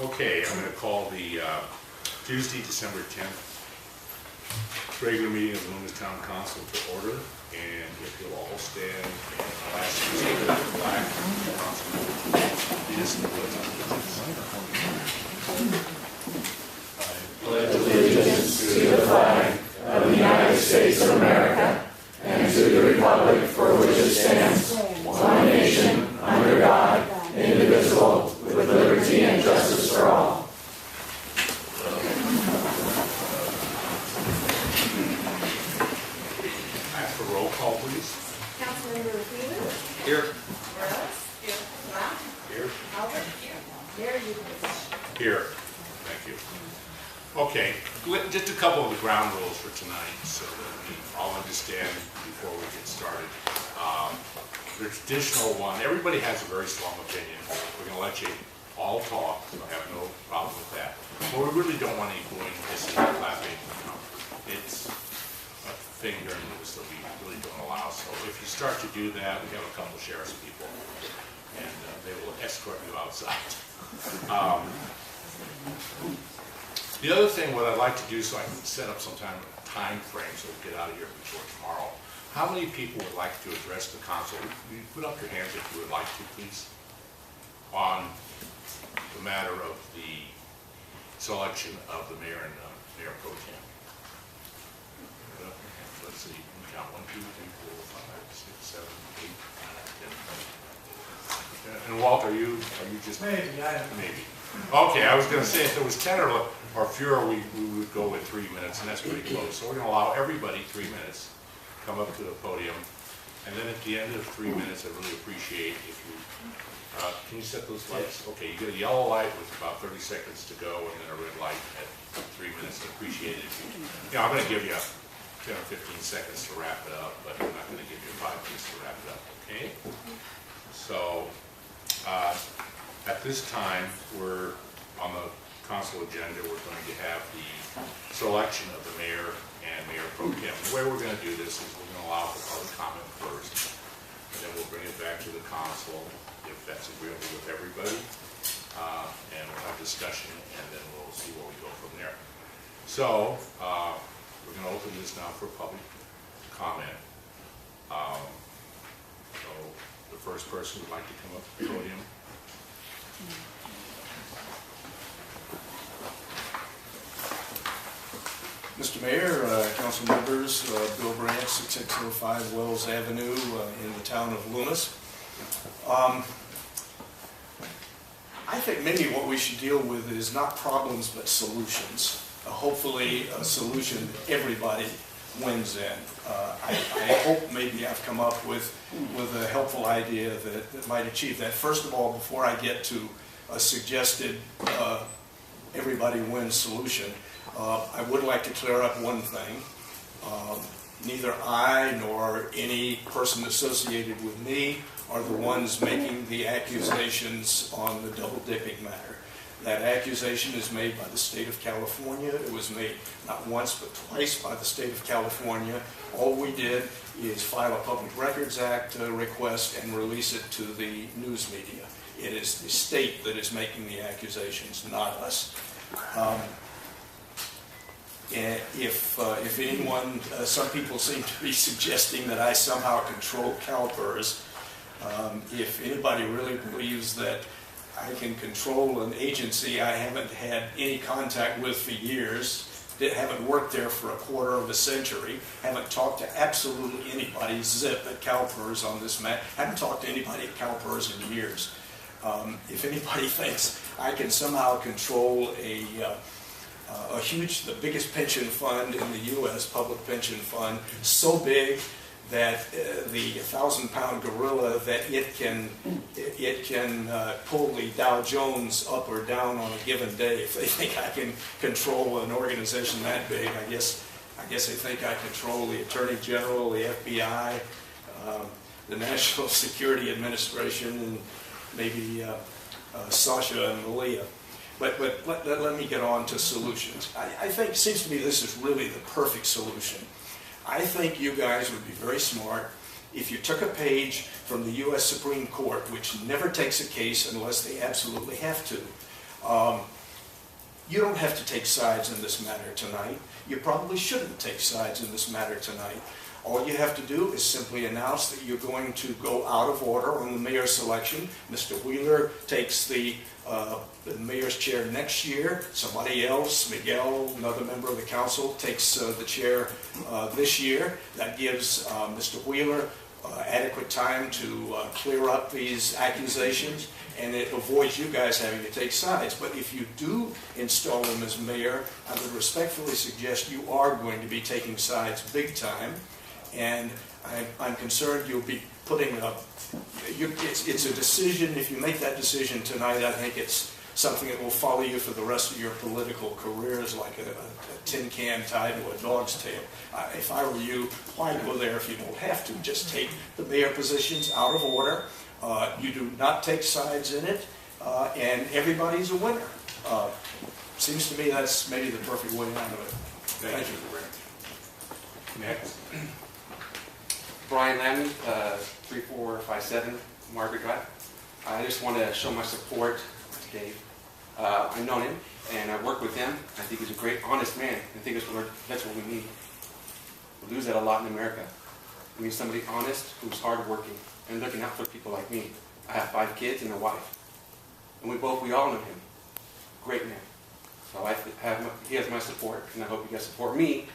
Okay, I'm going to call the Tuesday, December 10th regular meeting of the Loomis Town Council to order. And if you'll all stand, and I'll ask you to take the flag. I pledge allegiance to the flag of the United States of America and to the republic for which it stands, one nation, under God, indivisible, with liberty and justice for all. Ask for roll call, please. Councilmember Wheeler. Here. Morales. Here. Black. Here. Albert. Here. Mayor Loomis. Here. Thank you. Okay, just a couple of the ground rules for tonight so that we all understand before we get started. The traditional one, everybody has a very strong opinion. We're going to let you all talk, so I have no problem with that. But we really don't want any booing, hissing, clapping. It's a thing during this that we really don't allow. So if you start to do that, we have a couple sheriff's people, and they will escort you outside. The other thing, what I'd like to do, so I can set up some time frame so we get out of here before tomorrow. How many people would like to address the council? You put up your hands if you would like to, please, on the matter of the selection of the mayor and mayor pro tem. Let's see, we count 1, 2, 3, 4, 5, 6, 7, 8, 9, 10. And Walt, are you just Maybe, I am. maybe? Okay, I was going to say if there was 10 or fewer, we would go with 3 minutes, and that's pretty close. So we're going to allow everybody 3 minutes. Come up to the podium, and then at the end of 3 minutes, I'd really appreciate if you, can you set those lights? Okay, you get a yellow light with about 30 seconds to go, and then a red light at 3 minutes. I'd appreciate it. I'm going to give you 10 or 15 seconds to wrap it up, but I'm not going to give you 5 minutes to wrap it up, okay? So, at this time, we're on the council agenda, we're going to have the selection of the mayor and mayor pro tem. The way we're going to do this is we're going to allow for public comment first, and then we'll bring it back to the council if that's agreeable with everybody, and we'll have discussion, and then we'll see where we go from there. So we're going to open this now for public comment. So the first person would like to come up to the podium. Mr. Mayor, council members, Bill Branch, 6605 Wells Avenue in the town of Loomis. I think maybe what we should deal with is not problems but solutions. Hopefully a solution that everybody wins in. I hope maybe I've come up with a helpful idea that might achieve that. First of all, before I get to a suggested everybody wins solution, I would like to clear up one thing. Neither I nor any person associated with me are the ones making the accusations on the double dipping matter. That accusation is made by the state of California. It was made not once but twice by the state of California. All we did is file a Public Records Act request and release it to the news media. It is the state that is making the accusations, not us. If anyone, some people seem to be suggesting that I somehow control Calpers. If anybody really believes that I can control an agency I haven't had any contact with for years, that haven't worked there for a quarter of a century, haven't talked to absolutely anybody, zip, at Calpers on this matter, haven't talked to anybody at Calpers in years. If anybody thinks I can somehow control the biggest pension fund in the U.S., public pension fund, so big that the 1,000-pound gorilla, that it can pull the Dow Jones up or down on a given day. If they think I can control an organization that big, I guess they think I control the Attorney General, the FBI, the National Security Administration, and maybe Sasha and Malia. But let me get on to solutions. I think, it seems to me this is really the perfect solution. I think you guys would be very smart if you took a page from the U.S. Supreme Court, which never takes a case unless they absolutely have to, You don't have to take sides in this matter tonight. You probably shouldn't take sides in this matter tonight. All you have to do is simply announce that you're going to go out of order on the mayor's selection. Mr. Wheeler takes the mayor's chair next year. Somebody else, Miguel, another member of the council, takes the chair this year. That gives Mr. Wheeler adequate time to clear up these accusations, and it avoids you guys having to take sides. But if you do install him as mayor, I would respectfully suggest you are going to be taking sides big time. And I'm concerned you'll be putting up, it's a decision. If you make that decision tonight, I think it's something that will follow you for the rest of your political careers, like a tin can tied to a dog's tail. If I were you, why go there if you don't have to? Just take the mayor positions out of order. You do not take sides in it, and everybody's a winner. Seems to me that's maybe the perfect way out of it. Thank you. Next. Brian Lamb, 3457 Margaret Drive. I just want to show my support to Dave. I've known him and I work with him. I think he's a great, honest man. I think that's what we need. We lose that a lot in America. We need somebody honest who's hardworking and looking out for people like me. I have 5 kids and a wife, and we all know him. Great man. So he has my support, and I hope you guys support me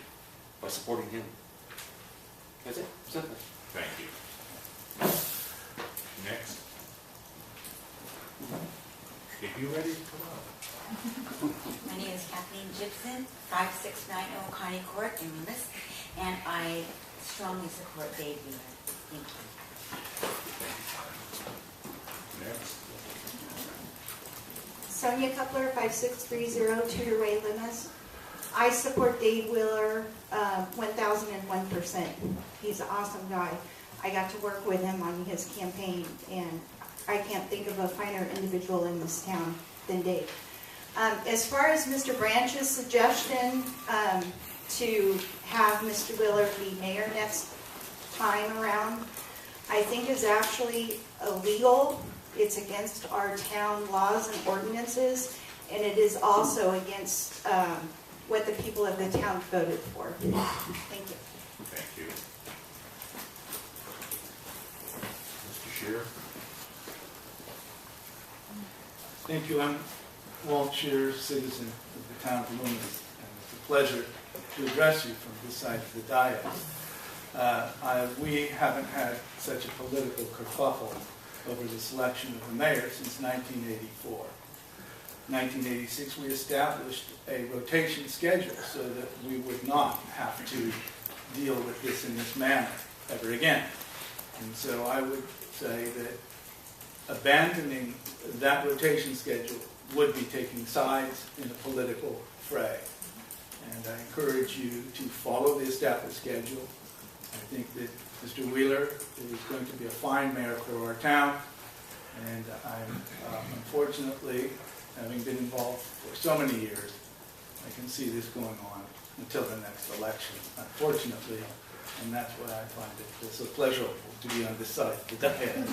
by supporting him. That's it. Simple. Thank you. Next. If you ready, come on. My name is Kathleen Gibson, 5690 Connie Court in Loomis, and I strongly support Dave Wheeler. Thank you. Next. Sonia Coupler, 5630 Tudor Way, Loomis. I support Dave Wheeler 1001%. He's an awesome guy. I got to work with him on his campaign, and I can't think of a finer individual in this town than Dave. As far as Mr. Branch's suggestion to have Mr. Wheeler be mayor next time around, I think is actually illegal. It's against our town laws and ordinances, and it is also against what the people of the town voted for. Thank you. Thank you. Mr. Shearer? Thank you. I'm Walt Shearer, citizen of the town of Loomis, and it's a pleasure to address you from this side of the dais. We haven't had such a political kerfuffle over the selection of the mayor since 1984. In 1986, we established a rotation schedule so that we would not have to deal with this in this manner ever again. And so I would say that abandoning that rotation schedule would be taking sides in a political fray. And I encourage you to follow the established schedule. I think that Mr. Wheeler is going to be a fine mayor for our town. And I'm unfortunately, having been involved for so many years, I can see this going on until the next election, unfortunately. And that's why I find it so pleasurable to be on this side of the dais.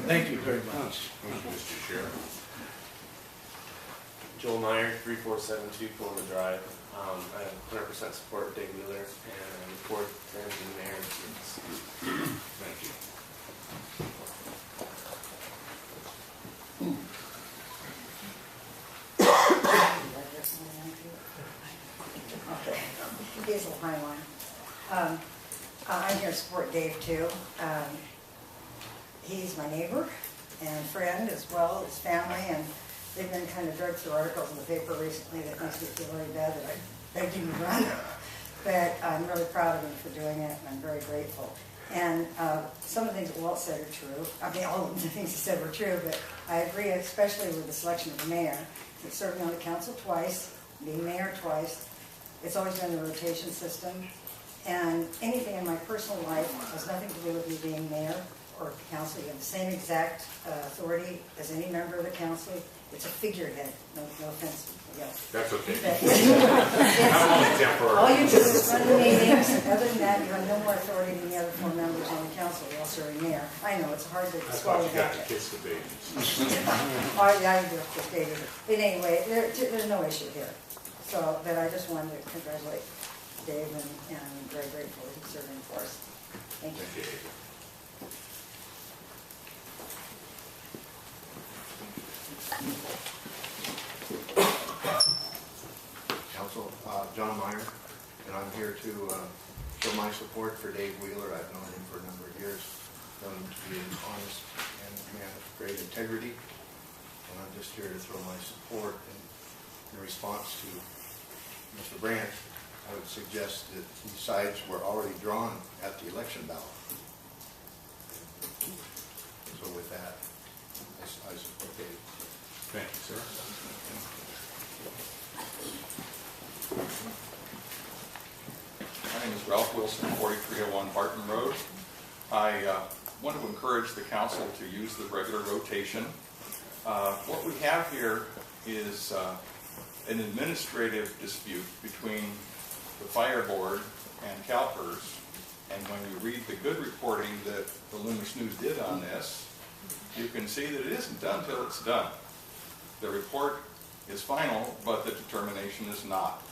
Thank you very much. Mr. Shearer? Joel Meyer, 3472 Pullman Drive. I 100% support Dave Wheeler and I look forward to him being mayor. Thank you. Okay, Diesel Highline. I'm here to support Dave too. He's my neighbor and friend as well as family, and they've been kind of dragged through articles in the paper recently that makes me feel really bad that I begged him to run. But I'm really proud of him for doing it, and I'm very grateful. And some of the things that Walt said are true. I mean, all of the things he said were true, but I agree especially with the selection of the mayor. He's serving on the council twice, being mayor twice. It's always been the rotation system. And anything in my personal life has nothing to do with me being mayor report to council. You have the same exact authority as any member of the council. It's a figurehead, no offense. Yeah. That's okay. But- I'm only temporary. All you do is run the meetings, and other than that, you have no more authority than the other 4 members on the council, while serving mayor. I know, it's hard to That's swallow why you got that. to kiss the babies. Oh, yeah, I do have to David. But anyway, there's no issue here. So, but I just wanted to congratulate Dave, and I'm very grateful that he's serving for us. Thank you. Thank you. Council, John Meyer, and I'm here to show my support for Dave Wheeler. I've known him for a number of years, known him to be an honest and a man of great integrity, and I'm just here to throw my support in response to Mr. Branch. I would suggest that these sides were already drawn at the election ballot. So with that, I support Dave. Thank you, sir. My name is Ralph Wilson, 4301 Barton Road. I want to encourage the council to use the regular rotation. What we have here is an administrative dispute between the fire board and Calpers, and when you read the good reporting that the Loomis News did on this, you can see that it isn't done till it's done. The report is final, but the determination is not.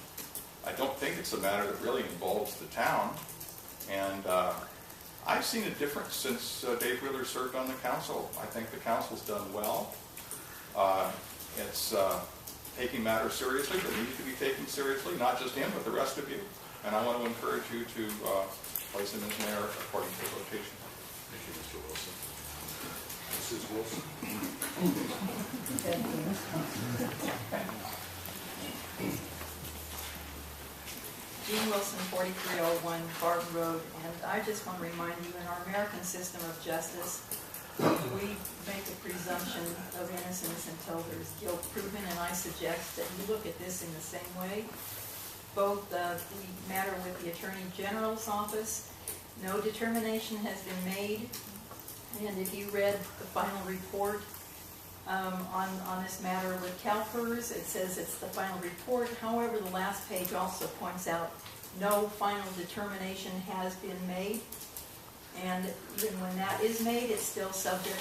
I don't think it's a matter that really involves the town, and I've seen a difference since Dave Wheeler served on the council. I think the council's done well. It's taking matters seriously, but need to be taken seriously, not just him, but the rest of you. And I want to encourage you to place him as mayor according to the rotation. Thank you, Mr. Wilson. Mrs. Wilson? Jean Wilson, 4301 Barton Road, and I just want to remind you, in our American system of justice, we make a presumption of innocence until there's guilt proven, and I suggest that you look at this in the same way. Both the matter with the Attorney General's office, no determination has been made, and if you read the final report on this matter with Calpers, it says it's the final report. However, the last page also points out no final determination has been made, and even when that is made, it's still subject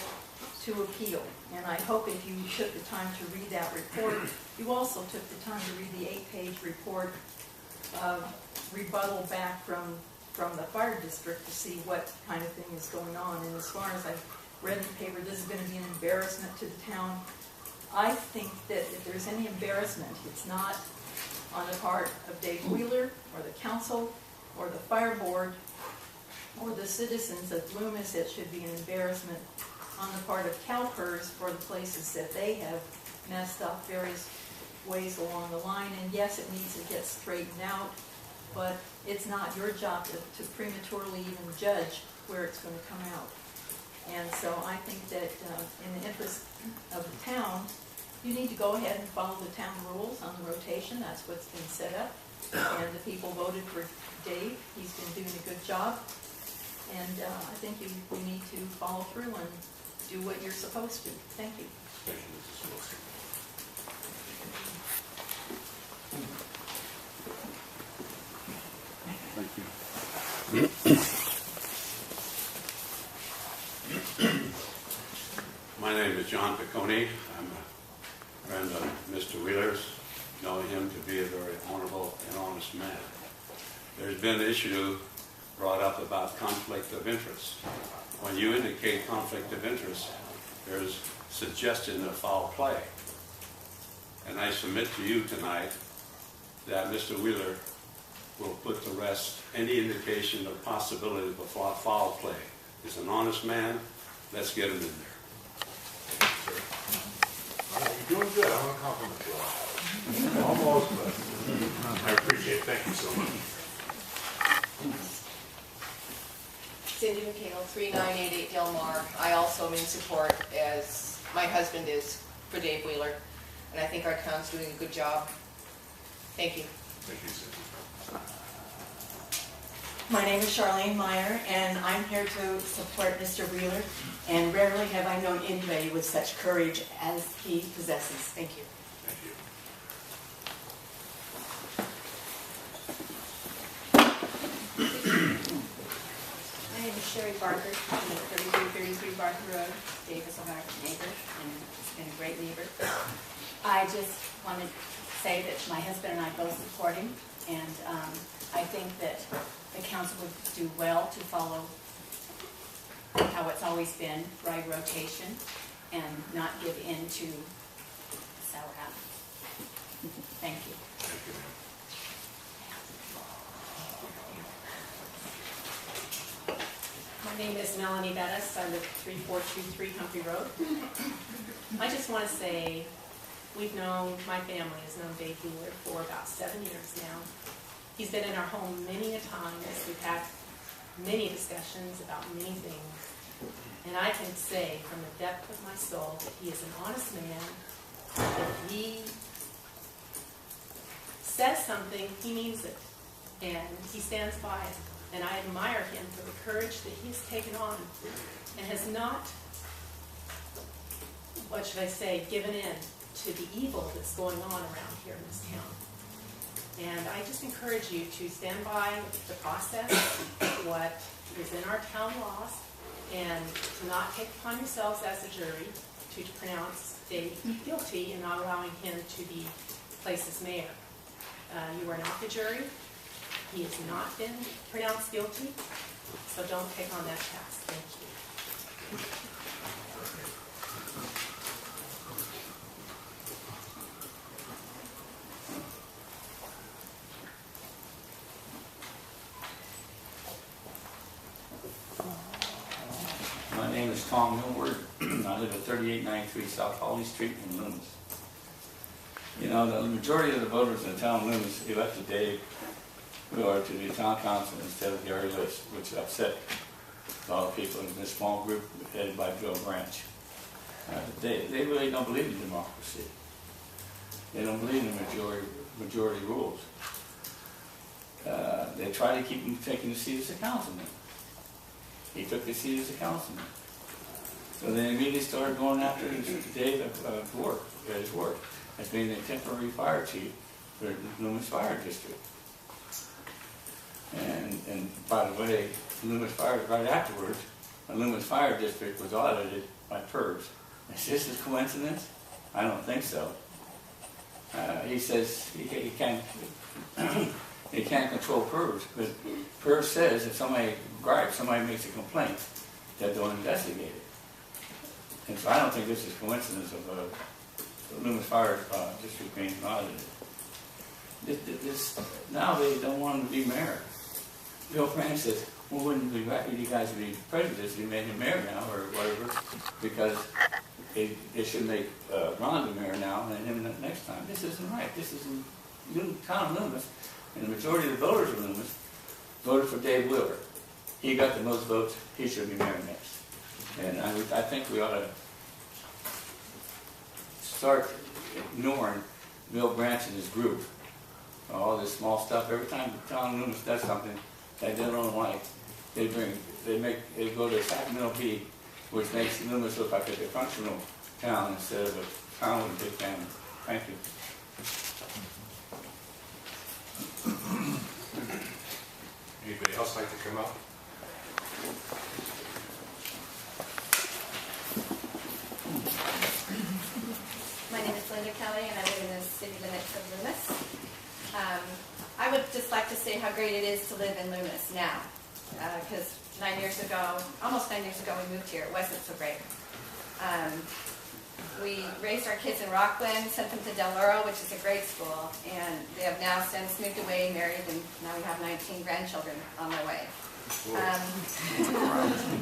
to appeal. And I hope if you took the time to read that report, you also took the time to read the 8-page report rebuttal back from the fire district to see what kind of thing is going on. And as far as I've read in the paper, this is going to be an embarrassment to the town. I think that if there's any embarrassment, it's not on the part of Dave Wheeler or the council or the fire board or the citizens of Loomis. It should be an embarrassment on the part of Calpers for the places that they have messed up various ways along the line. And yes, it needs to get straightened out, but it's not your job to prematurely even judge where it's going to come out. And so I think that in the interest of the town, you need to go ahead and follow the town rules on the rotation. That's what's been set up. And the people voted for Dave. He's been doing a good job. And I think we need to follow through and do what you're supposed to. Thank you. Thank you, Mrs. Wilson. My name is John Piccone. I'm a friend of Mr. Wheeler's, knowing him to be a very honorable and honest man. There's been an issue brought up about conflict of interest. When you indicate conflict of interest, there's suggestion of foul play. And I submit to you tonight that Mr. Wheeler will put to rest any indication or possibility of foul play. He's an honest man. Let's get him in there. All right, you're doing good. I'm going to compliment you. Almost, but I appreciate it. Thank you so much. Cindy McHale, 3988 Del Mar. I also am in support, as my husband is, for Dave Wheeler. And I think our town's doing a good job. Thank you. Thank you, Cindy. My name is Charlene Meyer, and I'm here to support Mr. Wheeler, and rarely have I known anybody with such courage as he possesses. Thank you. Thank you. My name is Sherry Barker, I'm at 3333 Barker Road, Davis, Ohio, neighbor, and it's been a great neighbor. I just wanted to say that my husband and I both support him, and I think that the council would do well to follow how it's always been, right rotation, and not give in to sour apple. Thank you. Thank you, ma'am. My name is Melanie Bettis. I live at 3423 Humphrey Road. I just want to say my family has known Dave Wheeler for about 7 years now. He's been in our home many a times. We've had many discussions about many things. And I can say from the depth of my soul that he is an honest man. If he says something, he means it. And he stands by it. And I admire him for the courage that he's taken on and has not, what should I say, given in to the evil that's going on around here in this town. And I just encourage you to stand by the process, what is in our town laws, and to not take upon yourselves as a jury to pronounce Dave guilty and not allowing him to be placed as mayor. You are not the jury. He has not been pronounced guilty, so don't take on that task. Thank you. My name is Tom Millward. I live at 3893 South Holly Street in Loomis. You know, the majority of the voters in the town of Loomis elected Dave Wheeler to the town council instead of Gary List, which upset a lot of people in this small group headed by Bill Branch. They really don't believe in democracy. They don't believe in majority rules. They try to keep him taking the seat as a councilman. He took the seat as a councilman. So they immediately started going after Dave at his work as being the temporary fire chief for the Loomis Fire District. And by the way, Loomis Fire, right afterwards, the Loomis Fire District was audited by PERS. Is this a coincidence? I don't think so. He says he can't he can't control PERS, but PERS says if somebody gripes, somebody makes a complaint, that they'll investigate it. And so I don't think this is coincidence of the Loomis Fire District being audited. Now they don't want him to be mayor. Bill Branch says, well, wouldn't it be right for you guys to be prejudiced if you made him mayor now or whatever, because they should make Ron the mayor now and him next time. This isn't right. This is in town of Loomis, and the majority of the voters of Loomis voted for Dave Wheeler. He got the most votes. He should be mayor next. And I think we ought to start ignoring Bill Branch and his group. All this small stuff. Every time the town of Loomis does something that they don't like, they go to Sacramento Bee, which makes Loomis look like a dysfunctional town instead of a town with a big family. Thank you. Anybody else like to come up? My name is Linda Kelly, and I live in the city limits of Loomis. I would just like to say how great it is to live in Loomis now, because 9 years ago, almost 9 years ago, we moved here. It wasn't so great. We raised our kids in Rockland, sent them to Del Oro, which is a great school, and they have now since moved away, married, and now we have 19 grandchildren on their way.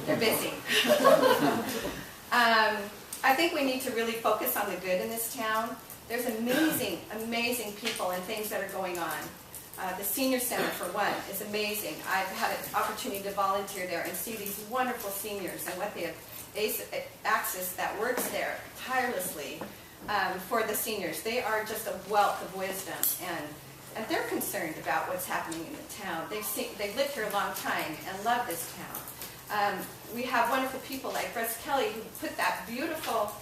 They're busy. I think we need to really focus on the good in this town. There's amazing, amazing people and things that are going on. The senior center, for one, is amazing. I've had an opportunity to volunteer there and see these wonderful seniors and what they have access that works there tirelessly for the seniors. They are just a wealth of wisdom, and and they're concerned about what's happening in the town. They've lived here a long time and love this town. We have wonderful people like Russ Kelly, who put that beautiful,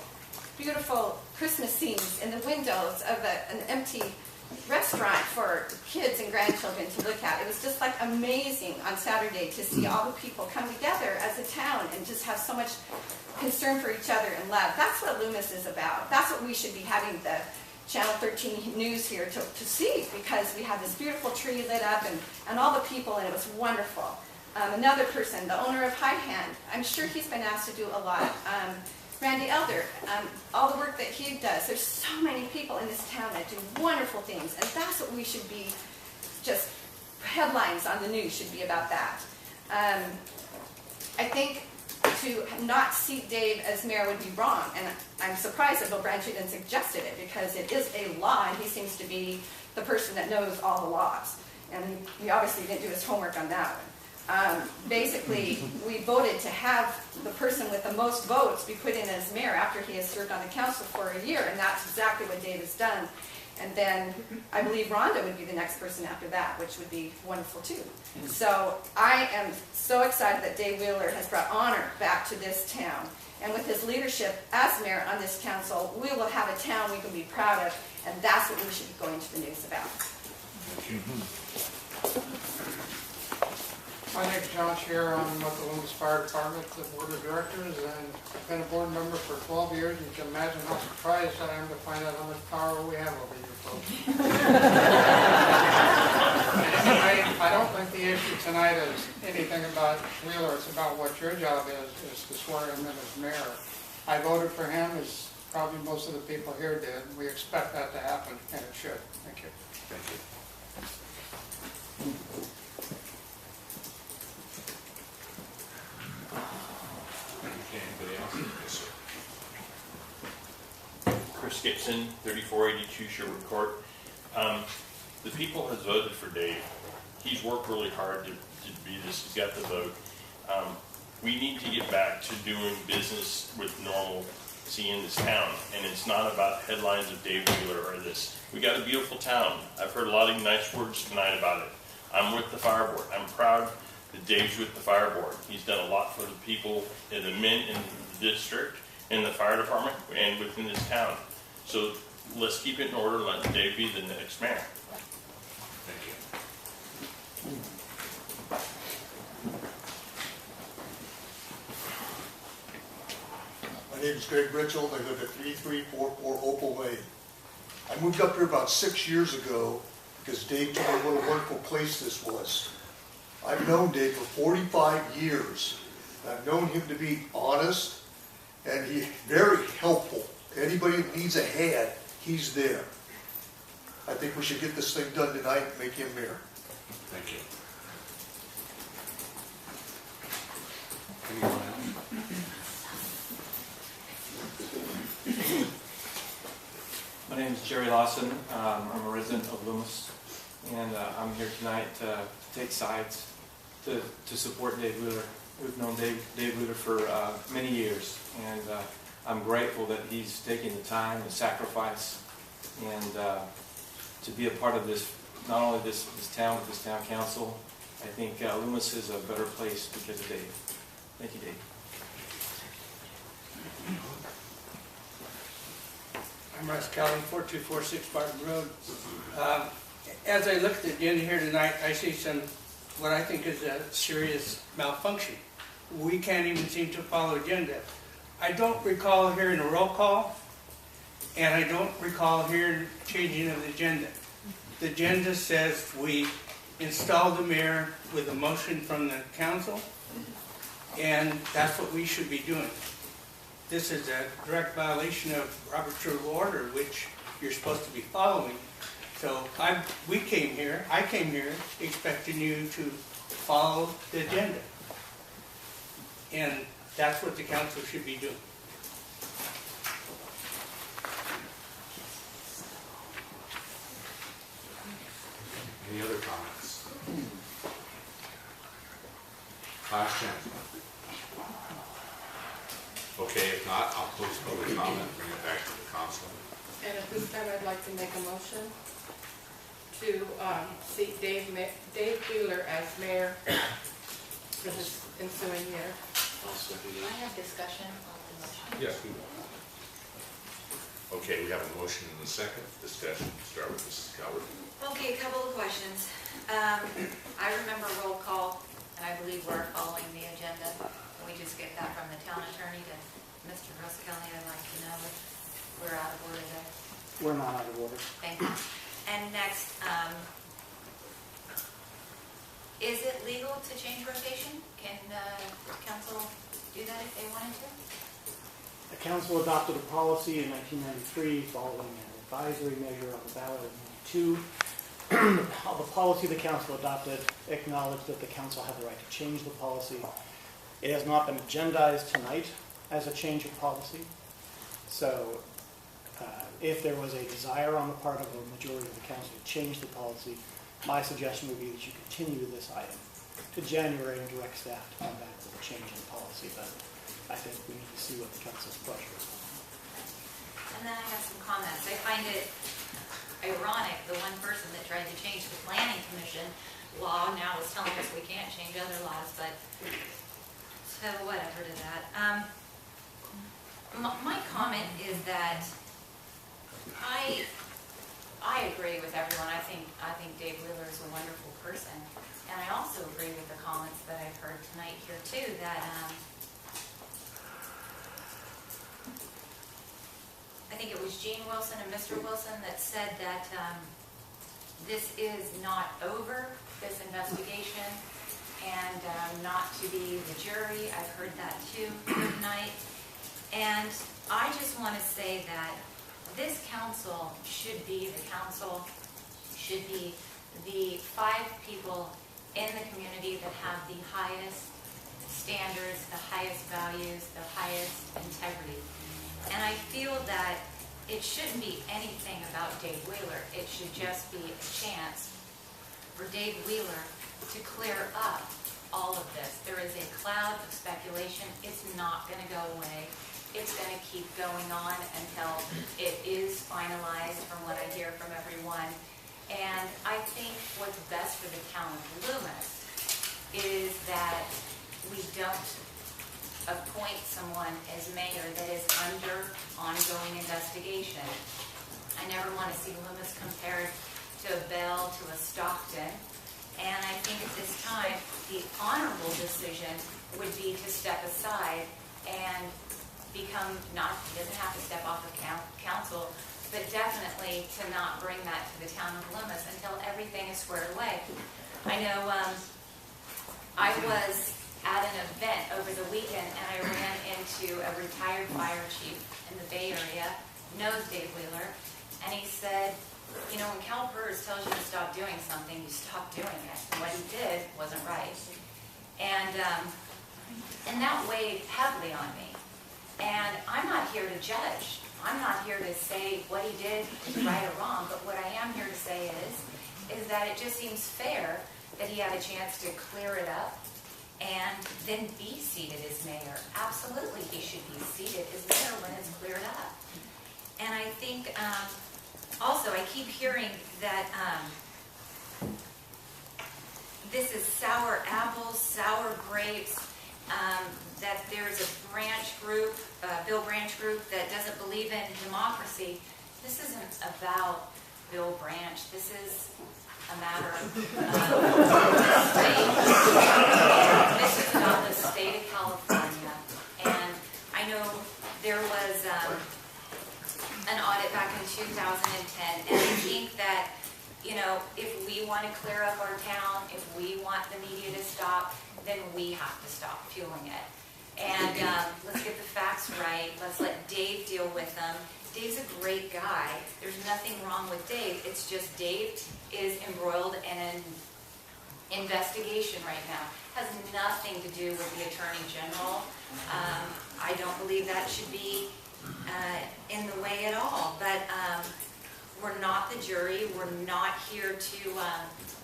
beautiful Christmas scenes in the windows of an empty restaurant for kids and grandchildren to look at. It was just like amazing on Saturday to see all the people come together as a town and just have so much concern for each other and love. That's what Loomis is about. That's what we should be having the Channel 13 news here to see, because we had this beautiful tree lit up and all the people, and it was wonderful. Another person, the owner of High Hand, I'm sure he's been asked to do a lot. Randy Elder, all the work that he does. There's so many people in this town that do wonderful things, and that's what we should be, just headlines on the news should be about that. I think to not seat Dave as mayor would be wrong, and I'm surprised that Bill Branchy didn't suggested it, because it is a law, and he seems to be the person that knows all the laws, and he obviously didn't do his homework on that one. Basically, we voted to have the person with the most votes be put in as mayor after he has served on the council for a year, and that's exactly what Dave has done. And then I believe Rhonda would be the next person after that, which would be wonderful too. So I am so excited that Dave Wheeler has brought honor back to this town. And with his leadership as mayor on this council, we will have a town we can be proud of, and that's what we should be going to the news about. My name is John Scheer. I'm with the Loomis Fire Department, the board of directors, and I've been a board member for 12 years. You can imagine how surprised I am to find out how much power we have over you folks. I don't think the issue tonight is anything about Wheeler. It's about what your job is to swear him in as mayor. I voted for him, as probably most of the people here did. We expect that to happen, and it should. Thank you. Thank you. Anybody else? Yes, sir. Chris Gibson, 3482 Sherwood Court. The people has voted for Dave. He's worked really hard to be this. He's got the vote. We need to get back to doing business with normalcy in this town, and it's not about headlines of Dave Wheeler or this. We got a beautiful town. I've heard a lot of nice words tonight about it. I'm with the fire board. I'm proud that Dave's with the fire board. He's done a lot for the people and the men in the district, in the fire department, and within this town. So let's keep it in order. Let Dave be the next mayor. Thank you. My name is Greg Britchell. I live at 3344 Opal Way. I moved up here about 6 years ago because Dave told me what a wonderful place this was. I've known Dave for 45 years. I've known him to be honest, and he's very helpful. Anybody that needs a hand, he's there. I think we should get this thing done tonight and make him mayor. Thank you. Anyone else? My name is Jerry Lawson. I'm a resident of Loomis, and I'm here tonight to take sides to support Dave Wheeler. We've known Dave Wheeler for many years, and I'm grateful that he's taking the time and sacrifice and to be a part of this, not only this town, but this town council. I think Loomis is a better place because of Dave. Thank you, Dave. I'm Russ Kelly, 4246 Barton Road. As I look at the agenda here tonight, I see what I think is a serious malfunction. We can't even seem to follow agenda. I don't recall hearing a roll call, and I don't recall hearing changing of the agenda. The agenda says we install the mayor with a motion from the council, and that's what we should be doing. This is a direct violation of Robert's Rule of Order, which you're supposed to be following. So I came here expecting you to follow the agenda. And that's what the council should be doing. Any other comments? Last chance. Okay, if not, I'll close public comment and bring it back to the council. And at this time, I'd like to make a motion to seat Dave Wheeler as mayor for this ensuing year. I have discussion on the motion. Yes, we will. Okay, we have a motion and a second discussion. Start with Mrs. Calvert. Okay, a couple of questions. I remember roll call, and I believe we're following the agenda. Can we just get that from the town attorney to Mr. Kelly? I'd like to know if we're out of order there. We're not out of order. Thank you. And next, is it legal to change rotation? Can council do that if they wanted to? The council adopted a policy in 1993 following an advisory measure on the ballot in 92. The policy the council adopted acknowledged that the council had the right to change the policy. It has not been agendized tonight as a change of policy. So if there was a desire on the part of a majority of the council to change the policy, my suggestion would be that you continue this item to January and direct staff to come back with a change in policy. But I think we need to see what the council's pleasure is. And then I have some comments. I find it ironic, the one person that tried to change the planning commission law now is telling us we can't change other laws, but so whatever to that. My comment is that I agree with everyone. I think Dave Wheeler is a wonderful person, and I also agree with the comments that I've heard tonight here too. That I think it was Gene Wilson and Mr. Wilson that said that this is not over, this investigation, and not to be the jury. I've heard that too tonight. And I just want to say that this council should be the 5 people in the community that have the highest standards, the highest values, the highest integrity. And I feel that it shouldn't be anything about Dave Wheeler. It should just be a chance for Dave Wheeler to clear up all of this. There is a cloud of speculation. It's not going to go away. It's going to keep going on until it is finalized, from what I hear from everyone. And I think what's best for the town of Loomis is that we don't appoint someone as mayor that is under ongoing investigation. I never want to see Loomis compared to a Bell, to a Stockton. And I think at this time, the honorable decision would be to step aside and become not, he doesn't have to step off of council, but definitely to not bring that to the town of Loomis until everything is squared away. I know I was at an event over the weekend and I ran into a retired fire chief in the Bay Area, knows Dave Wheeler, and he said, you know, when Calpers tells you to stop doing something, you stop doing it. And what he did wasn't right. And that weighed heavily on me. And I'm not here to judge. I'm not here to say what he did is right or wrong, but what I am here to say is that it just seems fair that he had a chance to clear it up and then be seated as mayor. Absolutely, he should be seated as mayor when it's cleared up. And I think also I keep hearing that this is sour apples, sour grapes, that there's a branch group, Bill Branch group, that doesn't believe in democracy. This isn't about Bill Branch. This is a matter of the state. This is about the state of California. And I know there was an audit back in 2010, and I think that, you know, if we want to clear up our town, if we want the media to stop, then we have to stop fueling it. And let's get the facts right. Let's let Dave deal with them. Dave's a great guy. There's nothing wrong with Dave. It's just Dave is embroiled in an investigation right now. Has nothing to do with the Attorney General. I don't believe that should be in the way at all. But we're not the jury. We're not here to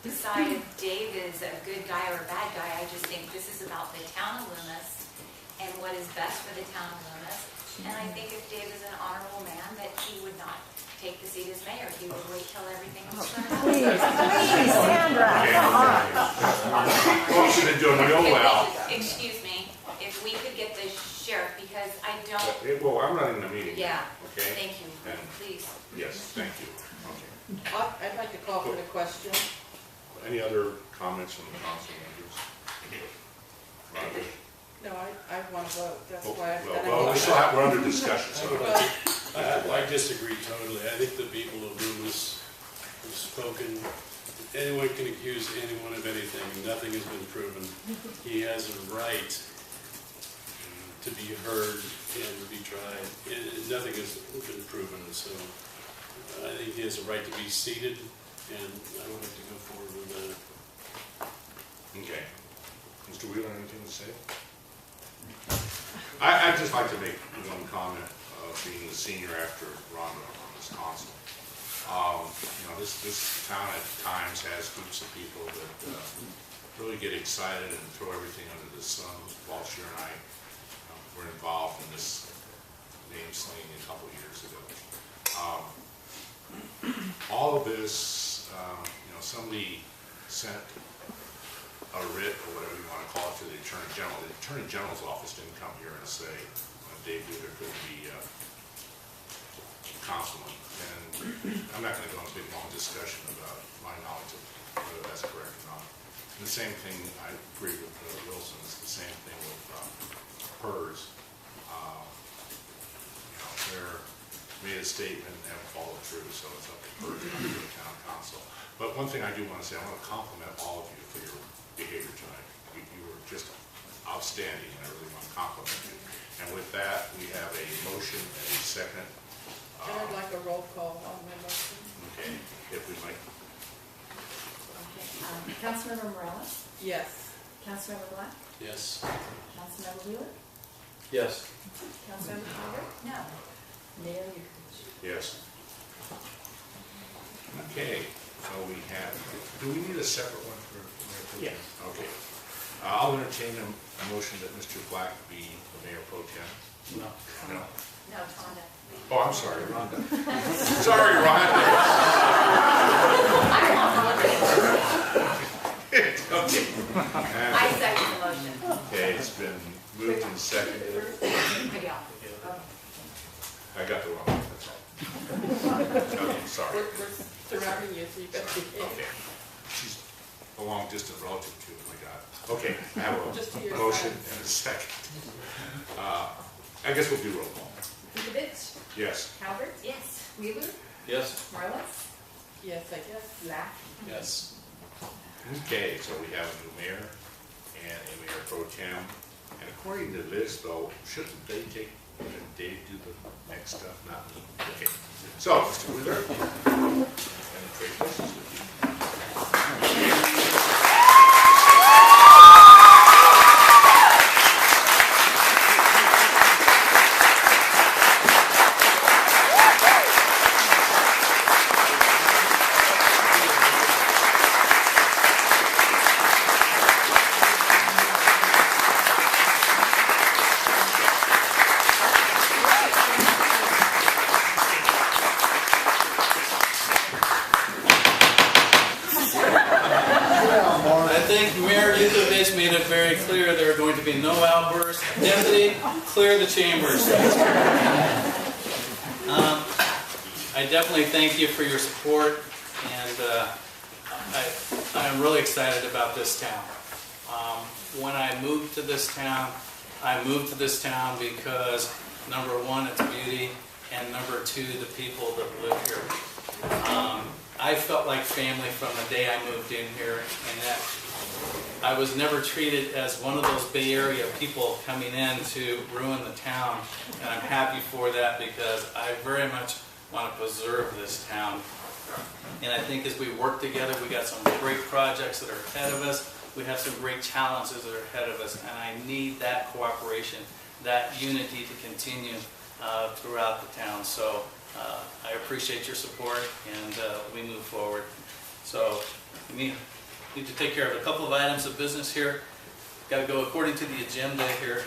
decide if Dave is a good guy or a bad guy. I just think this is about the town of Loomis and what is best for the town of Loomis. And I think if Dave is an honorable man, that he would not take the seat as mayor. He would wait till everything was done. Please, Sandra, come on. Well, she's been doing real well. Excuse me, if we could get the sheriff, because I don't, Well, I'm running the meeting. yeah, Okay? thank you, And- please. Yes, thank you. Okay. I'd like to call for the question. Any other comments from the council members? Roger? No, I want to vote, that's Oh, why. we're under discussion, so. I disagree totally. I think the people of Loomis have spoken. Anyone can accuse anyone of anything. Nothing has been proven. He has a right to be heard and to be tried. And nothing has been proven. So I think he has a right to be seated, and I would like to go forward with that. Okay. Mr. Wheeler, anything to say? I'd just like to make one comment, being the senior after Rhonda on this council. You know, this town at times has groups of people that really get excited and throw everything under the sun. Walsher and I were involved in this name slinging a couple of years ago. All of this, you know, somebody sent a writ, or whatever you want to call it, to the Attorney General. The Attorney General's office didn't come here and say Dave Wheeler could be councilman. And I'm not going to go into a big long discussion about my knowledge of whether that's correct or not. And the same thing, I agree with Wilson, it's the same thing with hers. You know, they're made a statement and haven't followed through, so it's up to her to come to the town council. But one thing I do want to say, I want to compliment all of you for your behavior tonight. You were just outstanding, and I really want to compliment you. And with that, we have a motion and a second. And I'd like a roll call on my motion. Okay, if we might. Okay, Councilmember Morales? Yes. Councilmember Black? Yes. Councilmember Wheeler? Yes. Councilmember Carter? No. Mayor Yukovich? Yes. Okay, so we have, do we need a separate one for? Yes. Okay. I'll entertain a motion that Mr. Black be the mayor pro tem. No. No? No, Tonda. Oh, I'm sorry, Rhonda. Sorry, Rhonda. Okay. I second the motion. Okay, it's been moved and seconded. Yeah. I got the wrong one, that's all. Okay, sorry. We're surrounding you, so you got to behave. Okay. She's a long distant relative to, oh my God. Okay, I have Just to a your motion side. and a second. I guess we'll do roll call. Yukovich? Yes. Calpers? Yes. Wheeler? Yes. Morales? Yes, I guess. Black? Yes. Okay, so we have a new mayor and a mayor pro tem. And according to this, though, shouldn't they take, Dave do the next stuff, not me? Okay. So, Mr. Wheeler, and trade places with you. I think Mayor Yukovich made it very clear there are going to be no outbursts. Deputy, clear the chambers. I definitely thank you for your support, and I am really excited about this town. When I moved to this town, because number one, it's beauty, and number two, the people that live here. I felt like family from the day I moved in here, and that I was never treated as one of those Bay Area people coming in to ruin the town, and I'm happy for that because I very much want to preserve this town. And I think as we work together, we got some great projects that are ahead of us. We have some great challenges that are ahead of us, and I need that cooperation, that unity to continue throughout the town. So I appreciate your support, and we move forward. So we need to take care of a couple of items of business here. Got to go according to the agenda here.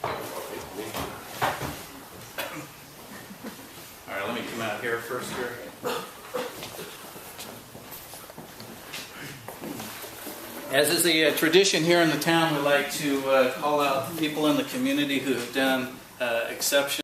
All right, let me come out here first here. As is the tradition here in the town, we like to call out people in the community who have done exceptional